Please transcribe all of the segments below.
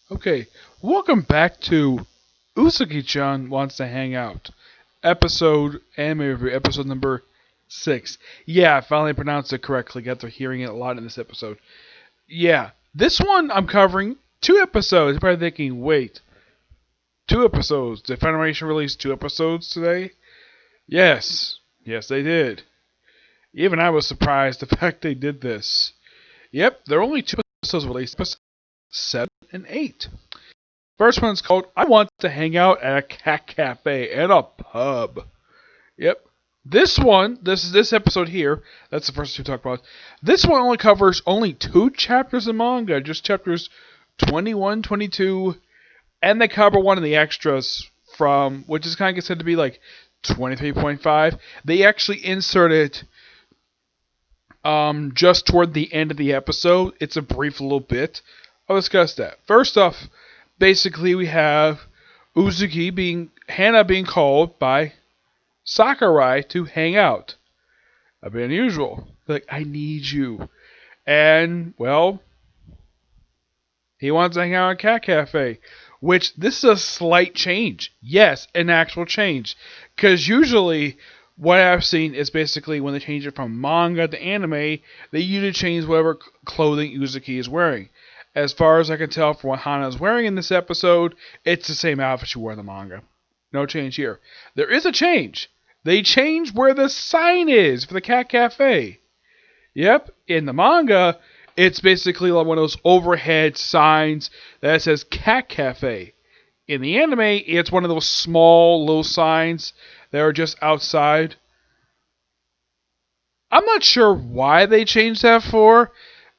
Okay, welcome back to Uzaki-chan Wants to Hang Out. Anime review, episode number 6. Yeah, I finally pronounced it correctly after hearing it a lot in this episode. Yeah, this one I'm covering 2 episodes. You're probably thinking, wait, 2 episodes? Did Funimation release 2 episodes today? Yes, they did. Even I was surprised the fact they did this. Yep, there are only 2 episodes released, episodes 7 and 8. First one's called I Want to Hang Out at a Cat Cafe at a Pub. Yep. This episode here, that's the first we talk about. This one only covers only 2 chapters of manga, just chapters 21, 22, and they cover one of the extras from, which is kind of considered to be like 23.5. They actually inserted just toward the end of the episode. It's a brief little bit. I'll discuss that. First off, basically we have Hana being called by Sakurai to hang out. A bit unusual. Like, I need you. And, well, he wants to hang out at a cat cafe. Which, this is a slight change. Yes, an actual change. Because usually, what I've seen is basically when they change it from manga to anime, they usually change whatever clothing Uzuki is wearing. As far as I can tell from what Hana is wearing in this episode, it's the same outfit she wore in the manga. No change here. There is a change. They changed where the sign is for the cat cafe. Yep, in the manga, it's basically like one of those overhead signs that says cat cafe. In the anime, it's one of those small little signs that are just outside. I'm not sure why they changed that for.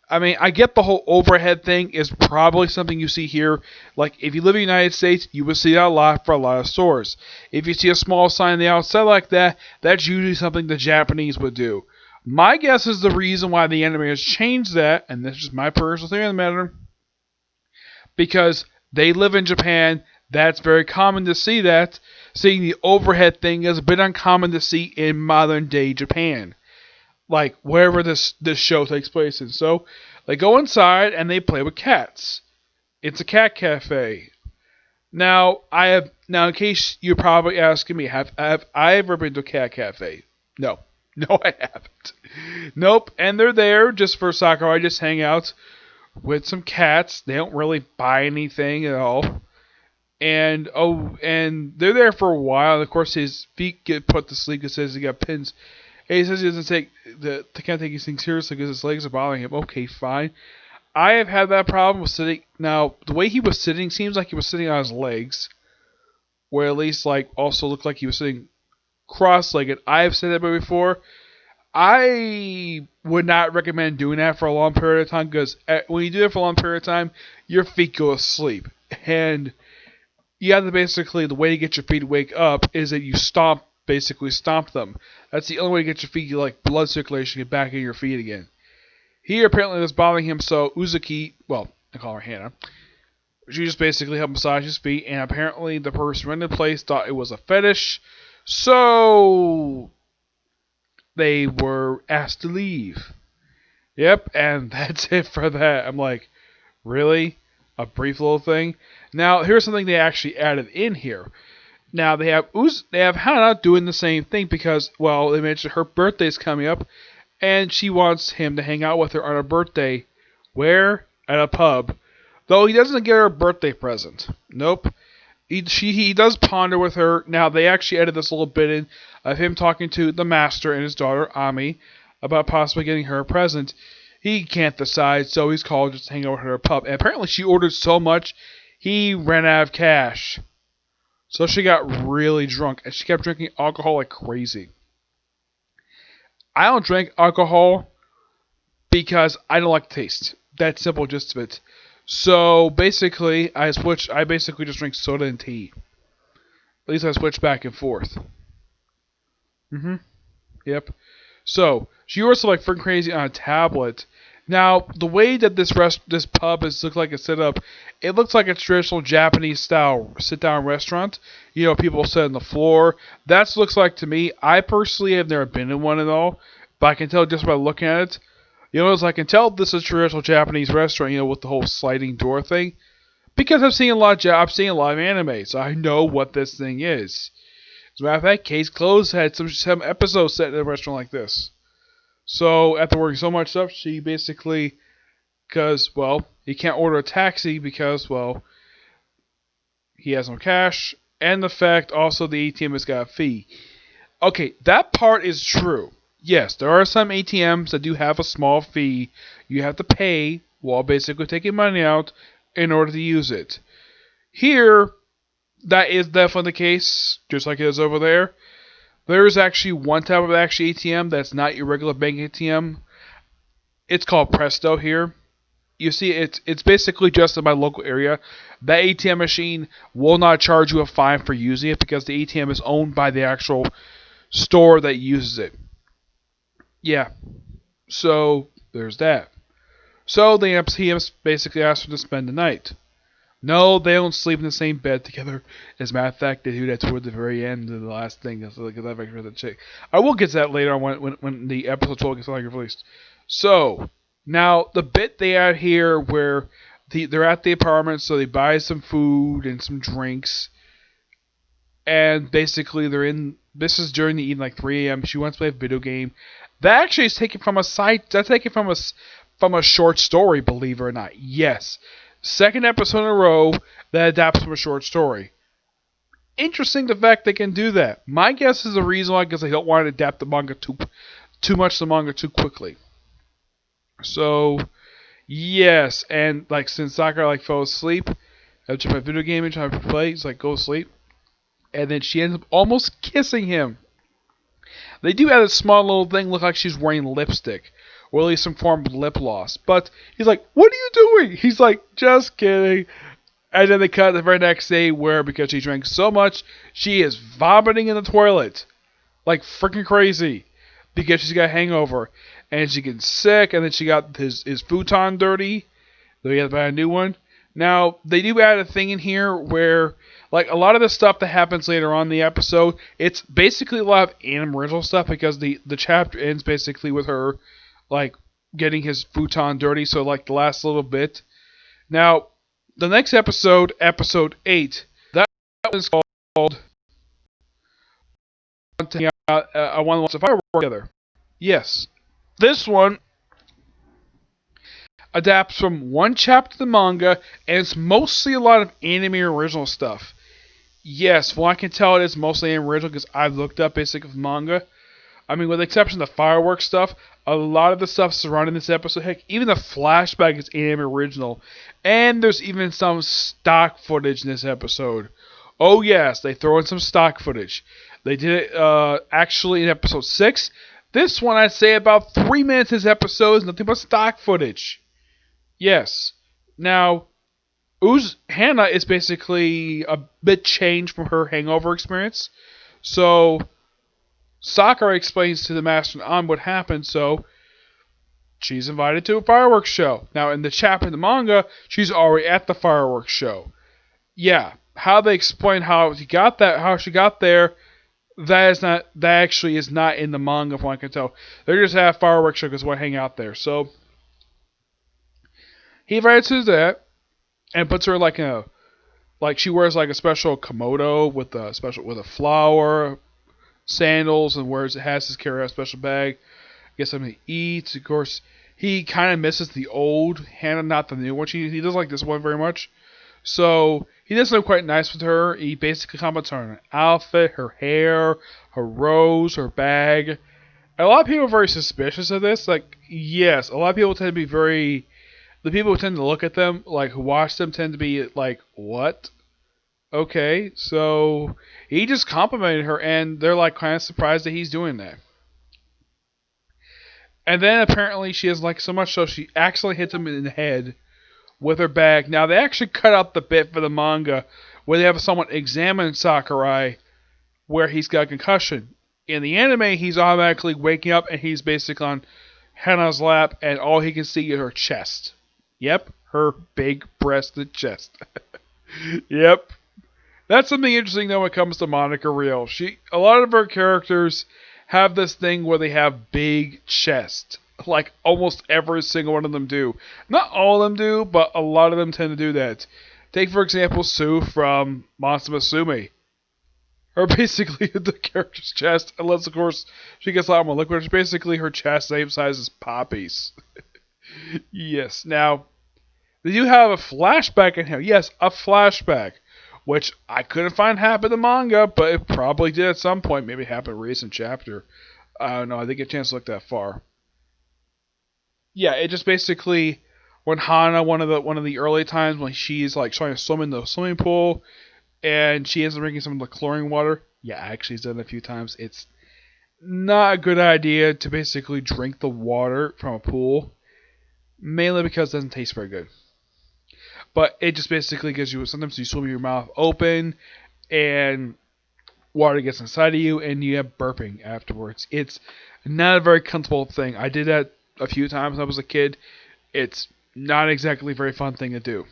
I mean, I get the whole overhead thing is probably something you see here. Like, if you live in the United States, you will see that a lot for a lot of stores. If you see a small sign on the outside like that, that's usually something the Japanese would do. My guess is the reason why the anime has changed that, and this is my personal theory on the matter, because they live in Japan, that's very common to see that. Seeing the overhead thing is a bit uncommon to see in modern day Japan. Like, wherever this show takes place in. So, they go inside and they play with cats. It's a cat cafe. Now, in case you're probably asking me, have I ever been to a cat cafe? No. No, I haven't. Nope. And they're there just for Sakurai, just hang out with some cats. They don't really buy anything at all. And they're there for a while. And of course, his feet get put to sleep because he got pins. And he says he doesn't can't take these things seriously because his legs are bothering him. Okay, fine. I have had that problem with sitting. Now, the way he was sitting seems like he was sitting on his legs, where at least like also looked like he was sitting cross-legged. I have said that before. I would not recommend doing that for a long period of time because when you do it for a long period of time, your feet go to sleep, and you have to basically the way to get your feet to wake up is that you stomp them. That's the only way to get your feet, like blood circulation, get back in your feet again. Here, apparently, that's bothering him, so Uzuki, well, I call her Hana, she just basically helped massage his feet, and apparently the person running the place thought it was a fetish, so they were asked to leave. Yep, and that's it for that. I'm like, really? A brief little thing? Now, here's something they actually added in here. Now they have Hana doing the same thing because, well, they mentioned her birthday's coming up, and she wants him to hang out with her on her birthday. Where? At a pub. Though he doesn't get her a birthday present. Nope. He does ponder with her. Now they actually added this little bit in of him talking to the master and his daughter Ami about possibly getting her a present. He can't decide, so he's called just to hang out with her at a pub. And apparently she ordered so much, he ran out of cash. So she got really drunk, and she kept drinking alcohol like crazy. I don't drink alcohol because I don't like the taste. That's simple, just of it. So basically, I basically just drink soda and tea. At least I switch back and forth. Yep. So she also like freaking crazy on a tablet. Now, the way that this pub is looked like it's set up, it looks like a traditional Japanese style sit-down restaurant. You know, people sit on the floor. That looks like to me. I personally have never been in one at all, but I can tell just by looking at it. You know, as I can tell this is a traditional Japanese restaurant, you know, with the whole sliding door thing. Because I've seen a lot of anime, so I know what this thing is. As a matter of fact, Case Close had some episodes set in a restaurant like this. So after working so much stuff, she basically, because well, he can't order a taxi because well, he has no cash, and the fact also the ATM has got a fee. Okay, that part is true. Yes, there are some ATMs that do have a small fee you have to pay while basically taking money out in order to use it. Here, that is definitely the case, just like it is over there. There is actually one type of actual ATM that's not your regular bank ATM. It's called Presto here. You see, it's basically just in my local area. That ATM machine will not charge you a fine for using it because the ATM is owned by the actual store that uses it. Yeah, so there's that. So the MCMs basically asked her to spend the night. No, they don't sleep in the same bed together. As a matter of fact, they do that toward the very end of the last thing. I will get to that later on when the episode 12 gets released. So, now, the bit they have here where they're at the apartment, so they buy some food and some drinks. And basically, they're in. This is during the evening, like 3 a.m. She wants to play a video game. That actually is taken from a site. That's taken from a short story, believe it or not. Yes. Second episode in a row that adapts from a short story. Interesting the fact they can do that. My guess is the reason why because they don't want to adapt the manga too much the manga too quickly. So yes, and like since Sakura like fell asleep, after my video game and trying to play, he's like go to sleep, and then she ends up almost kissing him. They do have a small little thing look like she's wearing lipstick, or at least some form of lip gloss. But he's like, "What are you doing?" He's like, "Just kidding." And then they cut the very next day where because she drank so much, she is vomiting in the toilet, like freaking crazy, because she's got a hangover, and she gets sick, and then she got his futon dirty. So he had to buy a new one. Now, they do add a thing in here where, like, a lot of the stuff that happens later on in the episode, it's basically a lot of anime original stuff because the chapter ends basically with her, like, getting his futon dirty, so, like, the last little bit. Now, the next episode, episode 8, that was called I Want to Watch the Fireworks Together. Yes. This one adapts from one chapter of the manga, and it's mostly a lot of anime original stuff. Yes, well, I can tell it is mostly anime original because I've looked up basically the manga. I mean, with the exception of the fireworks stuff, a lot of the stuff surrounding this episode, heck, even the flashback is anime original. And there's even some stock footage in this episode. Oh yes, they throw in some stock footage. They did it actually in episode 6. This one, I'd say about 3 minutes of this episode is nothing but stock footage. Yes. Now, Hannah is basically a bit changed from her hangover experience. So, Sakura explains to the master on what happened, so she's invited to a fireworks show. Now, in the chapter in the manga, she's already at the fireworks show. Yeah, how they explain how she got there, that actually is not in the manga, from what I can tell. They just have a fireworks show because they want to hang out there. So, he invites her to that and puts her like she wears like a special komodo with a flower, sandals, and has his carry out special bag. Gets something to eat. Of course, he kind of misses the old Hannah, not the new one. He doesn't like this one very much. So he does something quite nice with her. He basically comments on her outfit, her hair, her rose, her bag. A lot of people are very suspicious of this. Like, yes, a lot of people tend to be very. The people who tend to look at them, like who watch them, tend to be like, "What?" Okay, so he just complimented her, and they're like kind of surprised that he's doing that. And then apparently she has like so much so she accidentally hits him in the head with her bag. Now they actually cut out the bit for the manga where they have someone examine Sakurai where he's got a concussion. In the anime, he's automatically waking up and he's basically on Hannah's lap, and all he can see is her chest. Yep, her big breasted chest. Yep. That's something interesting though when it comes to Monica Rial. A lot of her characters have this thing where they have big chests. Like almost every single one of them do. Not all of them do, but a lot of them tend to do that. Take, for example, Sue from Monster Musume. Or basically the character's chest, unless, of course, she gets a lot more liquid. It's basically her chest, same size as Poppy's. Yes. Now, they do have a flashback in here. Yes, a flashback. Which I couldn't find happened in the manga, but it probably did at some point. Maybe it happened in a recent chapter. I don't know. I didn't get a chance to look that far. Yeah, it just basically when Hana, one of the early times when she's like trying to swim in the swimming pool, and she ends up drinking some of the chlorine water. Yeah, actually, it's done it a few times. It's not a good idea to basically drink the water from a pool, mainly because it doesn't taste very good. But it just basically gives you sometimes you swim with your mouth open and water gets inside of you and you have burping afterwards. It's not a very comfortable thing. I did that a few times when I was a kid. It's not exactly a very fun thing to do.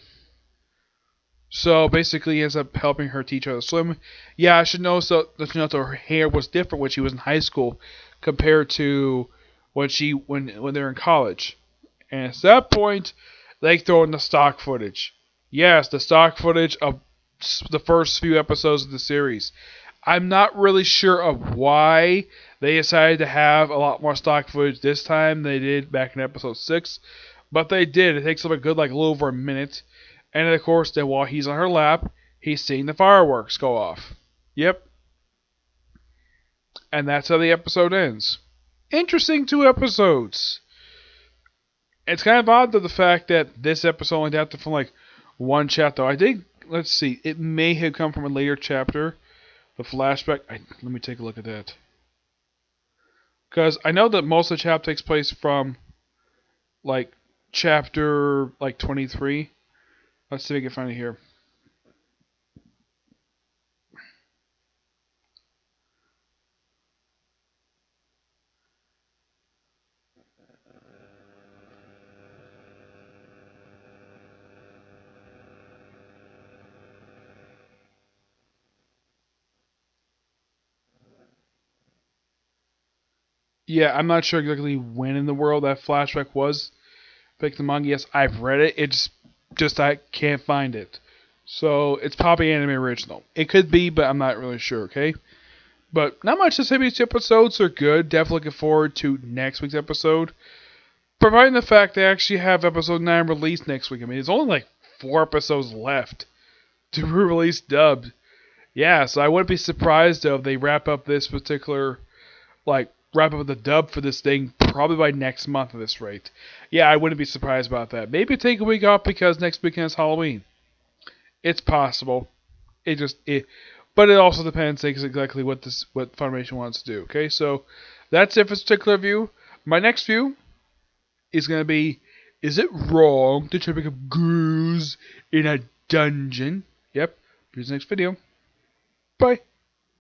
So basically, he ends up helping her teach her to swim. Yeah, I should know so that you know that her hair was different when she was in high school compared to when they're in college. And at that point, they throw in the stock footage. Yes, the stock footage of the first few episodes of the series. I'm not really sure of why they decided to have a lot more stock footage this time than they did back in episode 6, but they did. It takes up a good, like, a little over a minute. And of course, then while he's on her lap, he's seeing the fireworks go off. Yep. And that's how the episode ends. Interesting 2 episodes. It's kind of odd, though, the fact that this episode only adapted from, like, one chapter. I think, let's see, it may have come from a later chapter. The flashback. Let me take a look at that. Because I know that most of the chapter takes place from, like, chapter, like, 23. Let's see if I can find it here. Yeah, I'm not sure exactly when in the world that flashback was. Pick the manga. Yes, I've read it. It's just I can't find it. So it's probably anime original. It could be, but I'm not really sure. Okay, but not much to say. These episodes are good. Definitely looking forward to next week's episode. Providing the fact they actually have episode 9 released next week. I mean, there's only like 4 episodes left to be released dubbed. Yeah, so I wouldn't be surprised though if they wrap up this particular wrap up the dub for this thing probably by next month at this rate. Yeah, I wouldn't be surprised about that. Maybe take a week off because next weekend is Halloween. It's possible. But it also depends exactly what Funimation wants to do. Okay, so that's it for this particular view. My next view is gonna be: is it wrong to try to pick up girls in a dungeon? Yep. Here's the next video. Bye.